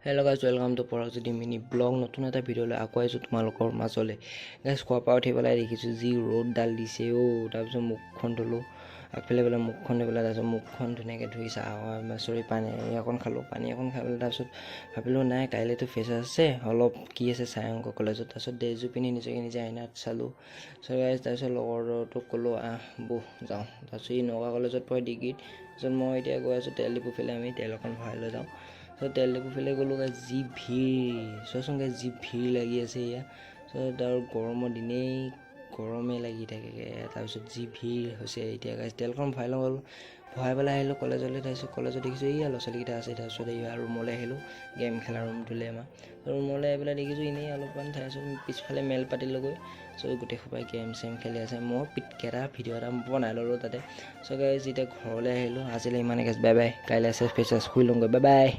Hello' guys welcome to Paragjyoti mini blog নতুন এটা ভিডিঅ'লৈ আকৌ আহিছোঁ তোমালোকৰ মাজলৈ গাইজ খোৱাৰ পৰা উঠি পেলাই দেখিছোঁ যি ৰ'দডাল দিছে তাৰপিছত মুখখন ধুলোঁ আগফালে পেলাই মুখখন ধুই পেলাই তাৰপিছত মুখখন ধুনীয়াকৈ ধুই পানী অকণ খালোঁ পানী অকণ খাই পেলাই তাৰপিছত ভাবিলোঁ নাই কাইলৈতো ফ্ৰেছাৰ্ছ আছে অলপ কি আছে চাই অংক কলেজত তাৰপিছত ড্ৰেছযোৰ পিন্ধি নিজে আইনাত চালোঁ গাইজ তাৰপিছত লগৰটোক ক'লোঁ বহ যাওঁ তাৰপিছত ই নগাঁও কলেজত পঢ়ে ডিগ্ৰীত তাৰপিছত মই এতিয়া গৈ আছোঁ তেল ডিপু ফালে আমি তেল অকণ ভৰাই লৈ যাওঁ তেল ডিপু ফালে গ'লোঁ গাইজ যি ভিৰ চোৱাচোন গাইজ যি ভিৰ লাগি আছে এয়া তাৰপিছত আৰু গৰমৰ দিনেই গৰমেই লাগি থাকে তাৰপিছত যি ভিৰ হৈছে এতিয়া গাইজ তেলখন ভৰাই লওঁ গ'লোঁ ভৰাই পেলাই আহিলোঁ কলেজলৈ তাৰপিছত কলেজত দেখিছোঁ এইয়া ল'ৰা ছোৱালীকেইটা আছে তাৰপিছত এইয়া ৰুমলৈ আহিলোঁ গেম খেলা ৰুমটোলৈ আমাৰ ৰুমলৈ আহি পেলাই দেখিছোঁ এনেই অলপমান তাৰপিছত পিছফালে মেল পাতিলোঁগৈ গোটেই সোপাই গেম চেম খেলি আছে মই পিটকেটা ভিডিঅ' এটা বনাই ল'লোঁ তাতে গাইজ এতিয়া ঘৰলৈ আহিলোঁ আজিলৈ ইমানে গাইজ বাই বাই কাইলৈ আছে ফ্ৰেছাৰ্ছ শুই লওঁগৈ বাই বাই।